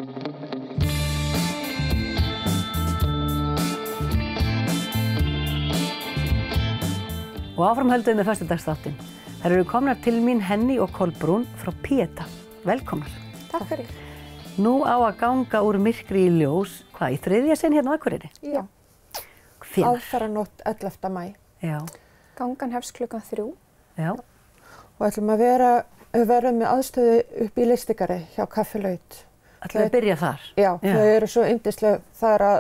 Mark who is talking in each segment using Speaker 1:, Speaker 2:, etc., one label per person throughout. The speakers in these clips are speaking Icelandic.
Speaker 1: Og áframhöldum með föstudagsþáttinn. Þær eru komnar til mín Henný og Kolbrún frá Pieta. Velkomnar.
Speaker 2: Takk fyrir.
Speaker 1: Nú á að ganga úr myrkri í ljós, hvað, í 3. sinn hérna á Akureyri?
Speaker 2: Já.
Speaker 1: Hvenær?
Speaker 2: Aðfaranótt 11. maí.
Speaker 1: Já.
Speaker 3: Gangan hefst klukkan 3.
Speaker 1: Já.
Speaker 2: Og ætlum að vera með aðstöðu upp í Listikari hjá Kaffi Laut.
Speaker 1: Ætlum að byrja þar?
Speaker 2: Já, þau eru svo yndisleg þar að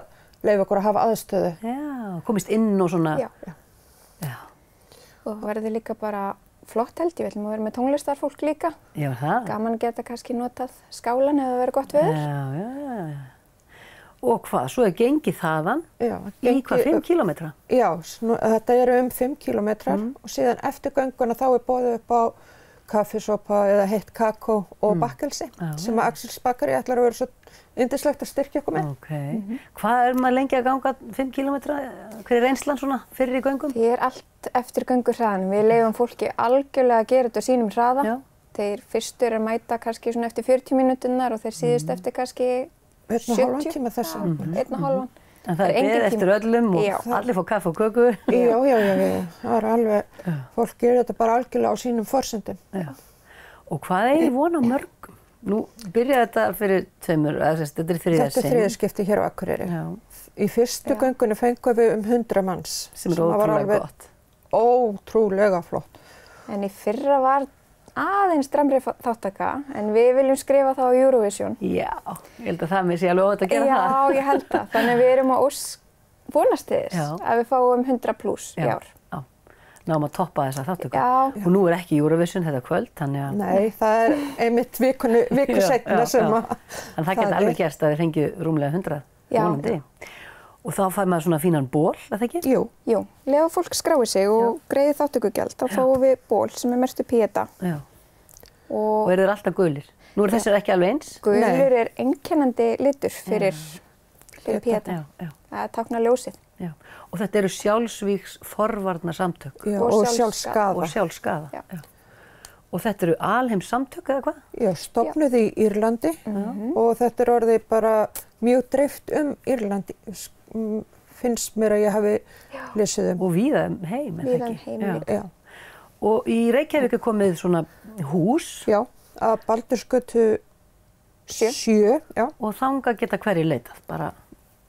Speaker 2: leyfa okkur að hafa aðstöðu.
Speaker 1: Já, komist inn og svona.
Speaker 3: Já.
Speaker 1: Já.
Speaker 3: Og verður líka bara flott held ég, við ætlum að vera með tónlistarfólk líka.
Speaker 1: Já, það.
Speaker 3: Gaman að geta kannski notað skálan ef það verður gott veður.
Speaker 1: Já. Og hvað, svo er gengið þaðan í hvað, 5 kílómetra?
Speaker 2: Já, þetta eru 5 kílómetrar og síðan eftir gönguna þá er boðið upp á kaffisopa eða heitt kakó og bakkelsi sem að Axels bakari ætlar að vera svo yndislegt að styrkja okkur með.
Speaker 1: Ok. Hvað er maður lengi að ganga 5 kílómetra? Hver er reynslan svona fyrir í göngum?
Speaker 3: Það er allt eftir göngurhraðan. Við leyfum fólki algjörlega að gera þetta á sínum hraða.
Speaker 1: Já.
Speaker 3: Þeir fyrstu eru að mæta kannski svona eftir 40 mínúturnar og þeir síðust eftir kannski
Speaker 2: 1,5 tíma þessum.
Speaker 3: 1,5.
Speaker 1: En það er beðið eftir öllum og allir fá kaffi og köku.
Speaker 2: Já. Það er alveg, fólk gerir þetta bara algjörlega á sínum forsendum.
Speaker 1: Já. Og hvað er von á mörgum? Nú byrjaði þetta fyrir 2, þetta er 3. sinn.
Speaker 2: Þetta er 3. skipti hér á Akureyri.
Speaker 1: Já.
Speaker 2: Í fyrstu göngunni fengum við 100 manns.
Speaker 1: Sem er ótrúlega gott.
Speaker 2: Ótrúlega flott.
Speaker 3: En í fyrra var aðeins dramri þáttaka, en við viljum skrifa það á Eurovision.
Speaker 1: Já, ég held að það með sé alveg óhætt að gera það.
Speaker 3: Já, ég held það. Þannig við erum að vonast til þess að við fáum 100+ í ár.
Speaker 1: Já, náum að toppa þessa þáttöku.
Speaker 3: Já.
Speaker 1: Og nú er ekki Eurovision þetta kvöld, þannig að...
Speaker 2: Nei, það er einmitt viku seinna sem að...
Speaker 1: En það geta alveg gerst að þið fengju rúmlega 100 vonandi. Og þá fær maður svona fínan ból, er það ekki?
Speaker 3: Jú, lega fólk skrái sig og greiði þátttökugjald, þá fáum við ból sem er merktur Pieta.
Speaker 1: Já. Og eru þeir alltaf gulir? Nú eru þessir ekki alveg eins?
Speaker 3: Gulur er einkennandi litur fyrir Pieta.
Speaker 1: Já.
Speaker 3: Það táknar ljósið.
Speaker 1: Já. Og þetta eru sjálfsvígs forvarna samtök.
Speaker 2: Já, og sjálfsskaða.
Speaker 1: Og sjálfsskaða. Já. Og þetta eru alheims samtök eða hvað?
Speaker 2: Já, stofnuð í Írlandi og þetta er orðið bara mjög dreift Írlandi. Finnst mér að ég hafi lesið
Speaker 1: Og víða heim, er það
Speaker 3: Víða
Speaker 1: ekki?
Speaker 3: heim.
Speaker 2: Já.
Speaker 1: Og í Reykjavík er komið svona hús.
Speaker 2: Já, að Baldursgötu 7. Já.
Speaker 1: Og þangað geta hverjir leitað, bara...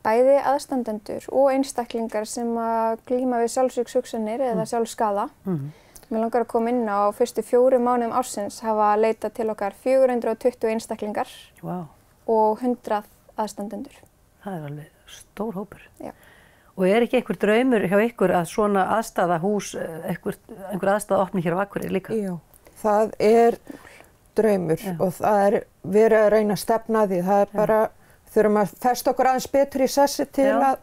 Speaker 3: Bæði aðstandendur og einstaklingar sem að glíma við sjálfsvígshugsanir eða sjálfsskaða. Mér langar að koma inn á fyrstu 4 mánuðum ársins hafa leitað til okkar 420 einstaklingar og 100 aðstandendur.
Speaker 1: Það er alveg stór hópur.
Speaker 3: Já.
Speaker 1: Og er ekki einhver draumur hjá ykkur að svona aðstaða hús, einhver aðstaða opni hér á Akureyri líka?
Speaker 2: Já, það er draumur og það er verið að reyna að stefna því. Það er bara, þurfum að festa okkur aðeins betur í sessi til að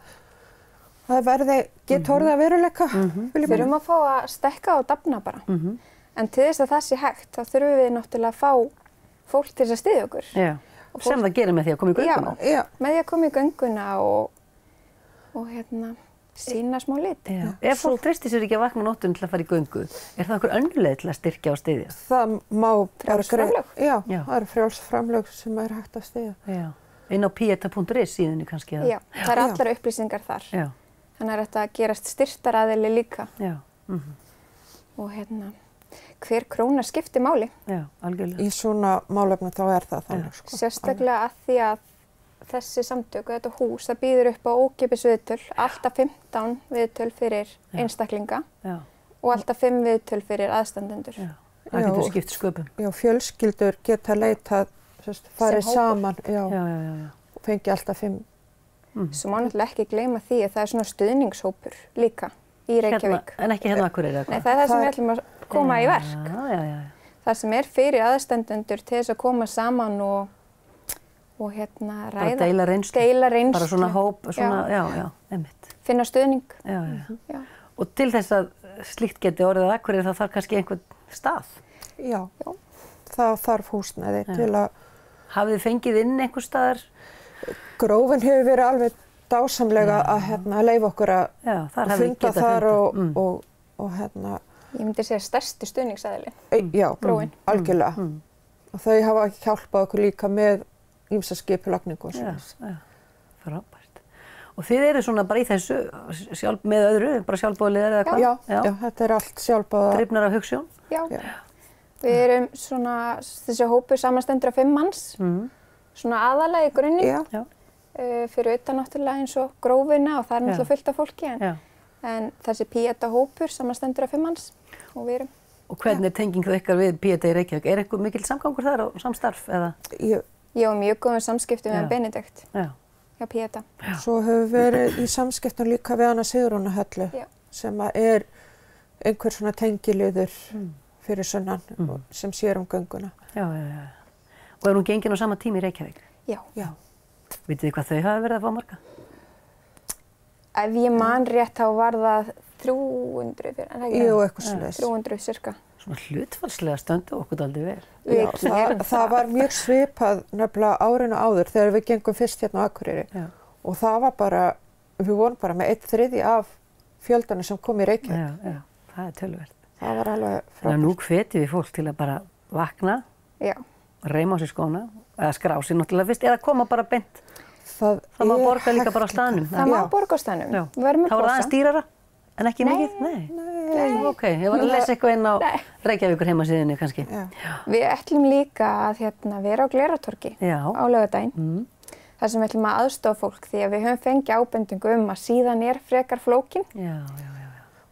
Speaker 2: það geti orðið að veruleika.
Speaker 3: Þurfum að fá að stekka og dafna bara. En til þess að það sé hægt, þá þurfum við náttúrulega að fá fólk til þess að styðja okkur.
Speaker 1: Já. Sem það gerir með því að koma í gönguna?
Speaker 3: Já, með því að koma í gönguna og sýna smá lit.
Speaker 1: Já. Ef fólk treystir sér ekki að vakna á nóttunni til að fara í göngu, er það einhver önnur leið til að styrkja og styðja?
Speaker 2: Það má bara
Speaker 3: Frjálsframlög?
Speaker 2: Já, það eru frjálsframlög sem er hægt að styðja.
Speaker 1: Já. Inn á pieta.is síðunni kannski?
Speaker 3: Já, það er allar upplýsingar þar.
Speaker 1: Já.
Speaker 3: Þannig er þetta að gerast styrktaraðili líka.
Speaker 1: Já.
Speaker 3: Og hver króna skiptir máli.
Speaker 1: Já, algjörlega.
Speaker 2: Í svona málefni þá er það þannig, sko.
Speaker 3: Sérstaklega að því að þessi samtök og þetta hús, það býður upp á ókeypis viðtöl, alltaf 15 viðtöl fyrir einstaklinga og alltaf 5 viðtöl fyrir aðstandendur.
Speaker 1: Já, það getur skipt sköpum.
Speaker 2: Já, fjölskyldur geta leitað, farið saman, og fengi alltaf 5.
Speaker 3: Svo má náttúrulega ekki gleyma því að það er svona stuðningshópur líka í Reykjavík.
Speaker 1: En ekki hérna Akureyri?
Speaker 3: Nei, það er það sem við ætlum að koma í verk. Það sem er fyrir aðstandendur til þess að koma saman og ræða.
Speaker 1: Bara deila reynslu. Bara svona hóp, einmitt.
Speaker 3: Finna stuðning.
Speaker 1: Já. Og til þess að slíkt geti orðið Akureyri þá þarf kannski einhvern stað?
Speaker 2: Já. Það þarf húsnæði til að...
Speaker 1: Hafið þið fengið inn einhver staðar?
Speaker 2: Grófin hefur verið alveg dásamlega að leyfa okkur að funda þar og
Speaker 3: Ég myndi segja stærsti stuðningsaðili.
Speaker 2: Já,
Speaker 3: Grófin.
Speaker 2: algjörlega. Og þau hafa hjálpað okkur líka með ýmsa skipulagningu og
Speaker 1: Já,
Speaker 2: svona.
Speaker 1: frábært. Og þið eru svona bara í þessu sjálf með öðru, bara sjálfboðaliðar eða hvað?
Speaker 2: Já, þetta er allt sjálfboða.
Speaker 1: Drifnar af hugsjón?
Speaker 3: Já.
Speaker 2: Já.
Speaker 3: Við erum svona, þessi hópur samanstendur af 5 manns, svona aðalega í grunninn.
Speaker 2: Já.
Speaker 3: Fyrir utan náttúrulega eins og grófina og það er náttúrulega fullt af fólki en þessi Pieta hópur samanstendur af 5 manns og við erum.
Speaker 1: Og hvernig er tenging þú ykkar við Pieta í Reykjavík? Er eitthvað mikil samgangur þar og samstarf eða?
Speaker 3: Ég var mjög góð með samskipti með Benedikt hjá Pieta.
Speaker 2: Svo hefur verið í samskiptum líka við hana Sigrúnu Höllu sem er einhver svona tengiliður fyrir sunnan sem sér gönguna.
Speaker 1: Já. Og er hún gengin á sama tíma í Reykjavík?
Speaker 3: Já.
Speaker 1: Vitið þið hvað þau hafa verið að fá marga?
Speaker 3: Ef ég man rétt þá var það 300 fyrir, en ekki?
Speaker 2: Jú, eitthvað svoleiðis.
Speaker 3: 300 cirka.
Speaker 1: Svona hlutfallslega stöndu okkur dálítið vel.
Speaker 2: Já, það var mjög svipað nefnilega árinu áður þegar við gengum fyrst hérna á Akureyri. Og það var bara, við vorum bara með 1/3 af fjöldanum sem kom í Reykjavík.
Speaker 1: Já, það er töluvert.
Speaker 2: Það var alveg frábært.
Speaker 1: Þannig að nú hvetjum við fólk til að bara vakna, reima á sig skóna, eða skrá sig náttúrulega fyrst, eða koma bara beint. Það má borga líka bara á staðnum.
Speaker 3: Það má borga á staðnum. Við verðum með
Speaker 1: posa. Það var aðeins dýrara, en ekki mikið? Nei. Ok, ég var að lesa eitthvað inn á Reykjavíkur heimasíðunni kannski.
Speaker 3: Við ætlum líka að vera á Gleratorgi á laugardaginn. Þar sem við ætlum að aðstofa fólk því að við höfum fengið ábendingu að síðan er frekar flókin.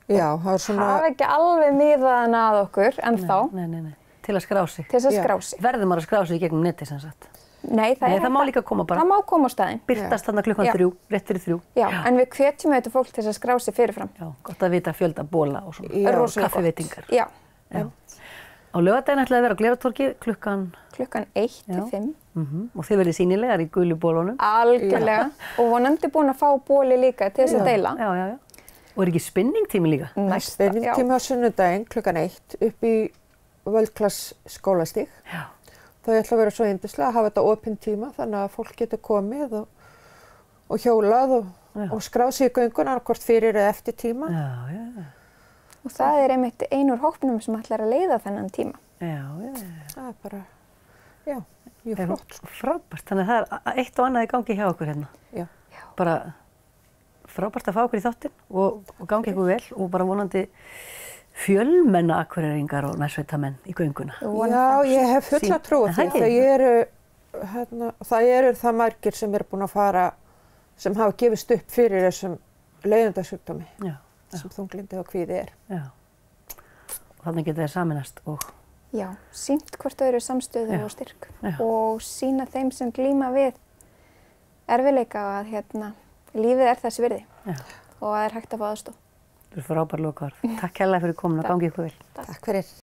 Speaker 2: Já, það er svona...
Speaker 3: Það hafa ekki alveg miðað að okkur ennþá.
Speaker 1: Nei. Til að skrá sig.
Speaker 3: Til að skrá sig.
Speaker 1: Verður maður að skrá sig í gegnum neti sem sagt?
Speaker 3: Nei,
Speaker 1: það má líka koma bara.
Speaker 3: Það má koma á staðinn.
Speaker 1: Birtast þarna klukkan 3, rétt fyrir 3.
Speaker 3: Já, en við hvetjum þetta fólk til að skrá sig fyrirfram.
Speaker 1: Já, gott að vita fjölda bóla og svona. Kaffiveitingar.
Speaker 3: Já.
Speaker 1: Á laugardaginn ætlaði að vera á Gleratorgi klukkan
Speaker 3: 1 til 5.
Speaker 1: Og þið verðið sýnilegar í gulu bólunum.
Speaker 3: Algjörlega. Og vonandi búin að fá bóli líka til þess að deila.
Speaker 1: Já. Og er ekki spinningtími líka?
Speaker 2: Spinningtími á sunnudaginn klukkan 1 upp í Völdklass skólastíg. Þau ætla að vera svo yndislega að hafa þetta opinn tíma þannig að fólk getur komið og hjólað og skráð sig í gönguna hvort fyrir eða eftir tíma.
Speaker 1: Já.
Speaker 3: Og það er einmitt ein úr hópnum sem ætlar að leiða þennan tíma.
Speaker 1: Já.
Speaker 2: Það er bara, mjög flott.
Speaker 1: Frábært, þannig að það er eitt og annað í gangi hjá okkur hérna.
Speaker 2: Já.
Speaker 1: Bara frábært að fá okkur í þáttinn og gangi ykkur vel og bara vonandi fjölmenna akureyringar og nærsveitamenn í gönguna.
Speaker 2: Já, ég hef fulla trú á því. Það eru það margir sem eru búin að fara, sem hafa gefist upp fyrir þessum leiðindasjúkdómi sem þunglyndi og kvíði er.
Speaker 1: Já, og þannig geta þeir saminast og...
Speaker 3: Já, sýnt hvort þau eru samstöðu og styrk og sýna þeim sem glíma við erfiðleika að lífið er þess virði og að það er hægt að fá aðstoð.
Speaker 1: Þú er frábær lokaorð. Takk hérlega fyrir komin og gangi ykkur vel.
Speaker 2: Takk fyrir.